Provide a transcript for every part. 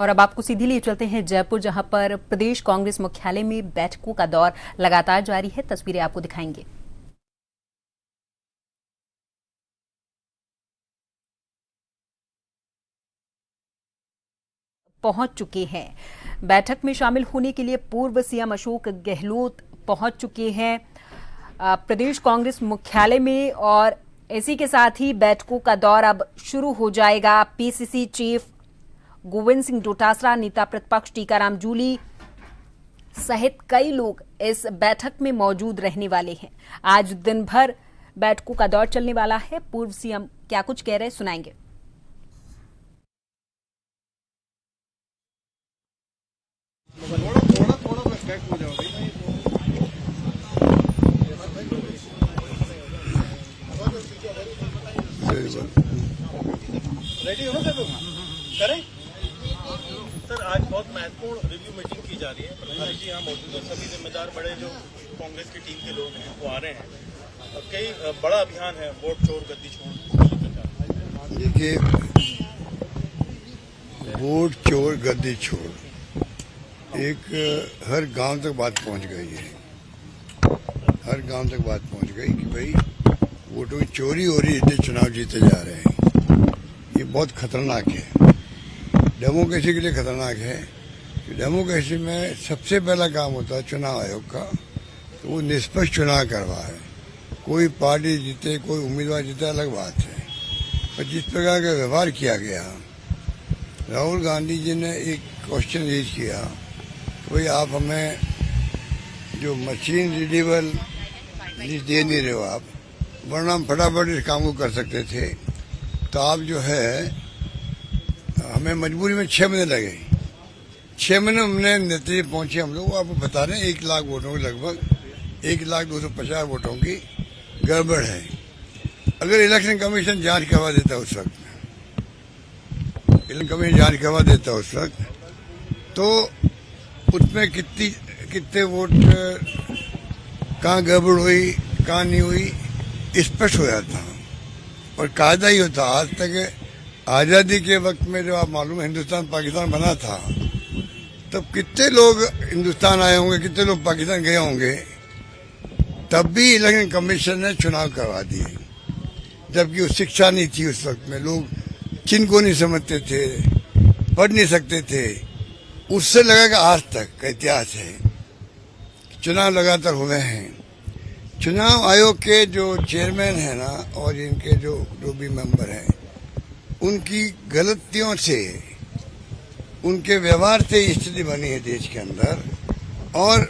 और अब आपको सीधी लिए चलते हैं जयपुर, जहां पर प्रदेश कांग्रेस मुख्यालय में बैठकों का दौर लगातार जारी है। तस्वीरें आपको दिखाएंगे। पहुंच चुके हैं। बैठक में शामिल होने के लिए पूर्व सीएम अशोक गहलोत पहुंच चुके हैं प्रदेश कांग्रेस मुख्यालय में, और इसी के साथ ही बैठकों का दौर अब शुरू हो जाएगा। पीसीसी चीफ गोविंद सिंह डोटासरा, नेता प्रतिपक्ष टीकाराम जूली सहित कई लोग इस बैठक में मौजूद रहने वाले हैं। आज दिन भर बैठकों का दौर चलने वाला है। पूर्व सीएम क्या कुछ कह रहे, सुनाएंगे। रेडी हो ना करें सर। आज बहुत महत्वपूर्ण रिव्यू मीटिंग की जा रही है। प्रधान जी यहाँ मौजूद है, सभी जिम्मेदार बड़े जो कांग्रेस की टीम के लोग हैं वो आ रहे हैं और कई बड़ा अभियान है वोट चोर गद्दी छोड़। देखिए, वोट चोर गद्दी छोड़ एक हर गांव तक बात पहुंच गई है। हर गांव तक बात पहुंच गई कि भाई वोटों की चोरी हो रही है, इसलिए चुनाव जीते जा रहे हैं। ये बहुत खतरनाक है, डेमोक्रेसी के लिए खतरनाक है। डेमोक्रेसी में सबसे पहला काम होता है चुनाव आयोग का, तो वो निष्पक्ष चुनाव करवाए। कोई पार्टी जीते, कोई उम्मीदवार जीते, अलग बात है, पर जिस प्रकार का व्यवहार किया गया, राहुल गांधी जी ने एक क्वेश्चन रेज किया कि भाई आप हमें जो मशीन रीडेबल लिस्ट दे नहीं रहे हो आप, वरना हम फटाफट इस काम को कर सकते थे, तो आप जो है हमें मजबूरी में 6 महीने लगे। 6 महीने हमने नतीजे पहुंचे। हम लोग आपको बता रहे हैं 1 लाख वोटों की, लगभग 1,250,000 वोटों की गड़बड़ है। अगर इलेक्शन कमीशन जांच करवा देता उस वक्त, इलेक्शन कमीशन जांच करवा देता उस वक्त, तो उसमें कितने वोट कहाँ गड़बड़ हुई कहाँ नहीं हुई स्पष्ट हो जाता। और कायदा ही होता। आज तक आजादी के वक्त में जो आप मालूम है हिंदुस्तान पाकिस्तान बना था, तब कितने लोग हिंदुस्तान आए होंगे, कितने लोग पाकिस्तान गए होंगे, तब भी इलेक्शन कमीशन ने चुनाव करवा दिए। जबकि उस शिक्षा नहीं थी उस वक्त में, लोग चिन्ह को नहीं समझते थे, पढ़ नहीं सकते थे। उससे लगा कि आज तक का इतिहास है, चुनाव लगातार हुए हैं। चुनाव आयोग के जो चेयरमैन है ना, और इनके जो भी मेंबर हैं, उनकी गलतियों से, उनके व्यवहार से स्थिति बनी है देश के अंदर। और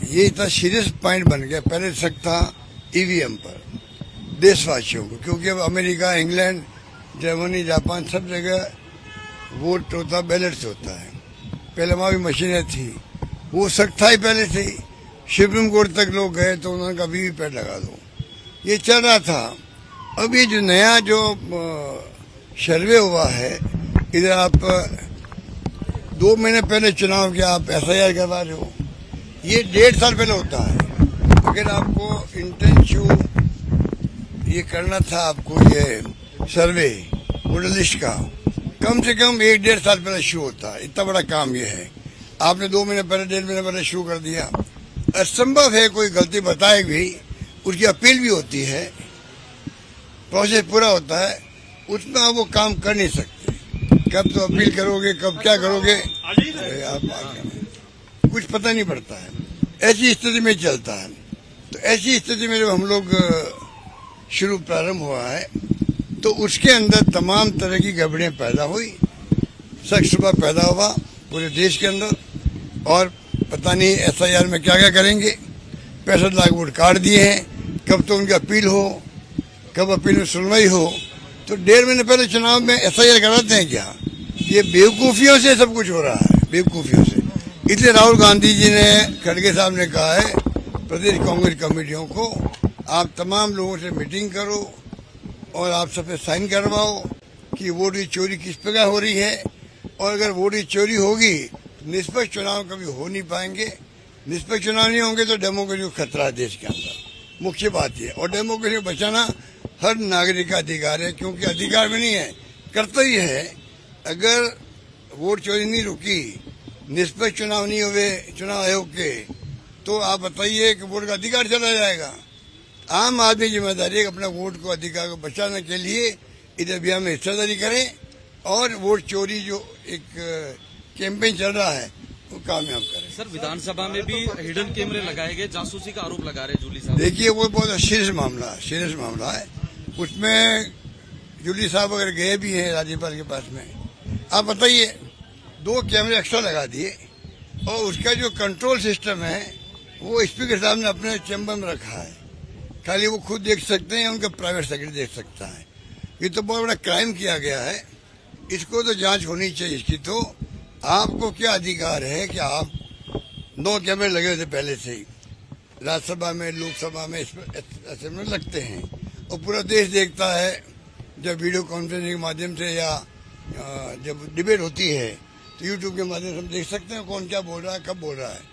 ये इतना सीरियस पॉइंट बन गया। पहले शक था ईवीएम पर देशवासियों को, क्योंकि अब अमेरिका, इंग्लैंड, जर्मनी, जापान सब जगह वोट होता, बैलेट से होता है। पहले वहाँ भी मशीनें थी, वो शक था ही पहले से ही। सुप्रीम कोर्ट तक लोग गए तो उन्होंने कहा वीवीपैट लगा दो, ये चल रहा था। अब ये जो नया जो सर्वे हुआ है, इधर आप 2 महीने पहले चुनाव के आप एफआईआर करवा रहे हो, ये 1.5 साल पहले होता है। अगर आपको इंटेंसिव ये करना था, आपको ये सर्वे वोटर लिस्ट का, कम से कम 1-1.5 साल पहले शुरू होता है। इतना बड़ा काम ये है, आपने 2 महीने पहले, 1.5 महीने पहले शुरू कर दिया। असंभव है कोई गलती बताए भी, उसकी अपील भी होती है, प्रोसेस पूरा होता है, उसमें आप वो काम कर नहीं सकते। कब तो अपील करोगे, कब क्या करोगे, आप कुछ पता नहीं पड़ता है। ऐसी स्थिति में चलता है। तो ऐसी स्थिति में जब हम लोग शुरू प्रारंभ हुआ है, तो उसके अंदर तमाम तरह की गड़बड़ियां पैदा हुई, शक शुबा पैदा हुआ पूरे देश के अंदर। और पता नहीं एसआईआर में क्या क्या करेंगे। 65 लाख वोट काट दिए हैं, कब तो उनकी अपील हो, कब अपील में सुनवाई हो। तो 1.5 महीने पहले चुनाव में एसआईआर कराते हैं क्या? ये बेवकूफ़ियों से सब कुछ हो रहा है, बेवकूफ़ियों से। इसलिए राहुल गांधी जी ने, खड़गे साहब ने कहा है प्रदेश कांग्रेस कमेटियों को, आप तमाम लोगों से मीटिंग करो और आप सबसे साइन करवाओ कि वोट की चोरी किस प्रकार हो रही है। और अगर वोट की चोरी होगी तो निष्पक्ष चुनाव कभी हो नहीं पाएंगे। निष्पक्ष चुनाव नहीं होंगे तो डेमोक्रेसी को खतरा है देश के अंदर। मुख्य बात यह, और डेमोक्रेसी को बचाना हर नागरिक का अधिकार है, क्योंकि अधिकार में नहीं है, कर्तव्य है। अगर वोट चोरी नहीं रुकी, निष्पक्ष चुनाव नहीं हुए चुनाव आयोग के, तो आप बताइए कि वोट का अधिकार चला जाएगा। आम आदमी जिम्मेदारी है कि अपने वोट को अधिकार को बचाने के लिए इस अभियान में हिस्सेदारी करें और वोट चोरी जो एक कैंपेन चल रहा है वो कामयाब करें। सर, विधानसभा में भी हिडन कैमरे लगाए गए, जासूसी का आरोप लगा रहे जूली साहब। देखिए वो बहुत सीरियस मामला है। उसमें जूली साहब अगर गए भी हैं राज्यपाल के पास में, आप बताइए 2 कैमरे एक्स्ट्रा लगा दिए और उसका जो कंट्रोल सिस्टम है वो स्पीकर साहब ने अपने चैम्बर में रखा है, खाली वो खुद देख सकते हैं, उनका प्राइवेट सेक्रेटरी देख सकता है। ये तो बहुत बड़ा क्राइम किया गया है, इसको तो जांच होनी चाहिए इसकी। तो आपको क्या अधिकार है कि आप 9 कैमरे लगे हुए थे पहले से ही, राज्यसभा में लोकसभा में असेंबली में लगते हैं और पूरा देश देखता है जब वीडियो कॉन्फ्रेंसिंग के माध्यम से या जब डिबेट होती है तो यूट्यूब के माध्यम से हम देख सकते हैं कौन क्या बोल रहा है, कब बोल रहा है।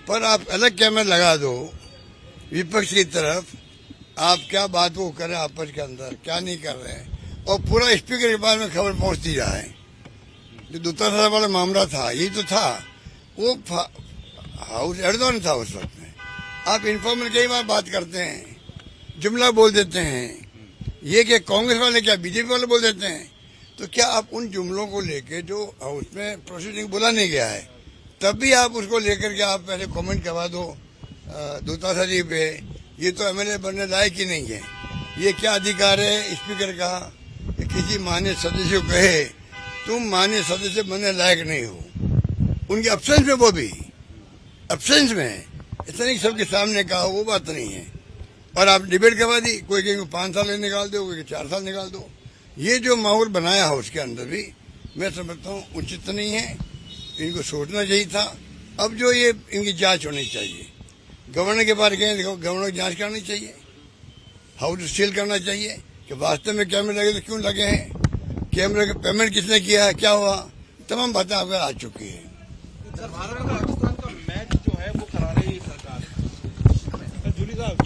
पर आप अलग कैमरा लगा दो विपक्ष की तरफ, आप क्या बात वो करें आपस के अंदर, क्या नहीं कर रहे हैं, और पूरा स्पीकर के बारे में खबर पहुंचती जाए। जो दूसरा वाला मामला था यही तो था, वो हाउस एर्दोगन था उस वक्त में। आप इन्फॉर्मल कई बार बात करते हैं, जुमला बोल देते हैं, ये क्या कांग्रेस वाले क्या बीजेपी वाले बोल देते हैं, तो क्या आप उन जुमलों को लेके जो हाउस में प्रोसीडिंग बोला नहीं गया है तब भी आप उसको लेकर के आप पहले कमेंट करवा दो दूसरा जी पे, ये तो एमएलए बनने लायक ही नहीं है। ये क्या अधिकार है स्पीकर का कि किसी माननीय सदस्य को कहे तुम माननीय सदस्य बनने लायक नहीं हो, उनके एब्सेंस में, वो भी एब्सेंस में, इतना नहीं सबके सामने कहा, वो बात नहीं है। और आप डिबेट करवा दी, कोई कहीं 5 साल निकाल दो, कोई 4 साल निकाल दो। ये जो माहौल बनाया है उसके अंदर भी मैं समझता हूँ उचित नहीं है, इनको सोचना चाहिए था। अब जो ये इनकी जांच होनी चाहिए, गवर्नर के पास गए, देखो गवर्नर की जांच करनी चाहिए, हाउस सील करना चाहिए कि वास्तव में कैमरे लगे तो क्यों लगे हैं, कैमरे का पेमेंट किसने किया है, क्या हुआ, तमाम बातें आपको आ चुकी है। भारत और पाकिस्तान का मैच जो है वो करा रही है सरकार। जूली साहब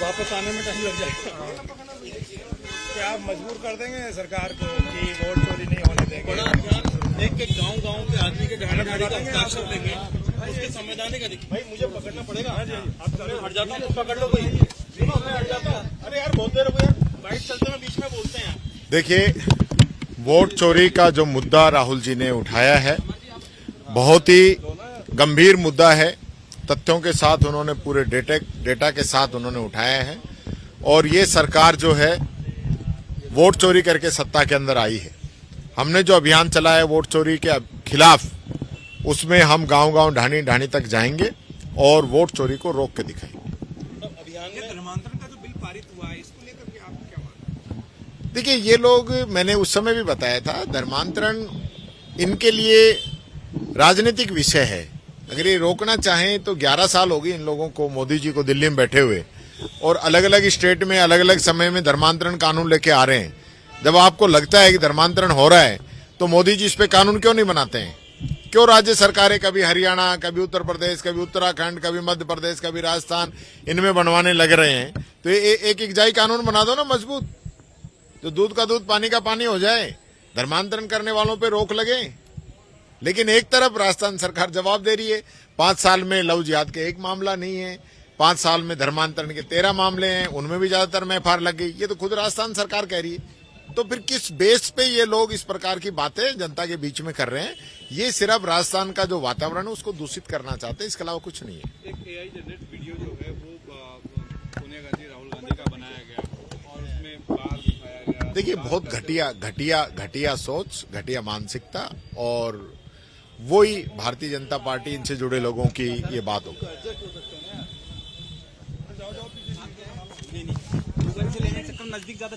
वापस आने में टाइम लग जाएगा, क्या आप मजबूर कर देंगे सरकार को कि वोट चोरी नहीं होने देंगे? बड़ा अभियान एक गांव के आदमी के गाड़ी का हस्ताक्षर लेंगे, उसके संवैधानिक अधिकार। भाई मुझे पकड़ना पड़ेगा, आप हट जाता हूँ तो पकड़ लो कोई, मैं हट जाता हूँ। अरे यार बोलते रहो यार, बाइक चलते में बीच में बोलते हैं। देखिए, वोट चोरी का जो मुद्दा राहुल जी ने उठाया है बहुत ही गंभीर मुद्दा है, तथ्यों के साथ उन्होंने पूरे डेटा के साथ उन्होंने उठाया है। और ये सरकार जो है वोट चोरी करके सत्ता के अंदर आई है। हमने जो अभियान चलाया है वोट चोरी के खिलाफ, उसमें हम गांव-गांव ढाणी तक जाएंगे और वोट चोरी को रोक के दिखाएंगे। अभियान में धर्मांतरण का जो बिल पारित हुआ है, इसको लेकर के आपको क्या मानना है? देखिए, ये लोग, मैंने उस समय भी बताया था, धर्मांतरण इनके लिए राजनीतिक विषय है। अगर ये रोकना चाहें तो 11 साल हो गए इन लोगों को, मोदी जी को दिल्ली में बैठे हुए, और अलग अलग स्टेट में अलग अलग समय में धर्मांतरण कानून लेके आ रहे हैं। जब आपको लगता है कि धर्मांतरण हो रहा है तो मोदी जी इस पे कानून क्यों नहीं बनाते हैं? क्यों राज्य सरकारें कभी हरियाणा, कभी उत्तर प्रदेश, कभी उत्तराखंड, कभी मध्य प्रदेश, कभी राजस्थान, इनमें बनवाने लग रहे हैं? तो एक इकजाई कानून बना दो ना मजबूत, तो दूध का दूध पानी का पानी हो जाए, धर्मांतरण करने वालों पे रोक लगे। लेकिन एक तरफ राजस्थान सरकार जवाब दे रही है 5 साल में लव जिहाद के 1 मामला नहीं है, 5 साल में धर्मांतरण के 13 मामले हैं, उनमें भी ज्यादातर में एफआईआर लग गई। ये तो खुद राजस्थान सरकार कह रही है। तो फिर किस बेस पे ये लोग इस प्रकार की बातें जनता के बीच में कर रहे हैं? ये सिर्फ राजस्थान का जो वातावरण है उसको दूषित करना चाहते हैं, इसके अलावा कुछ नहीं है। एक एआई जनरेट वीडियो जो है वो सोनिया गांधी, राहुल गांधी का बनाया गया और उसमें बाहर दिखाया गया। देखिए, बहुत घटिया सोच, घटिया मानसिकता, और वही भारतीय जनता पार्टी, इनसे जुड़े लोगों की ये बात होगी। गूगल से लेने से कम नजदीक ज्यादा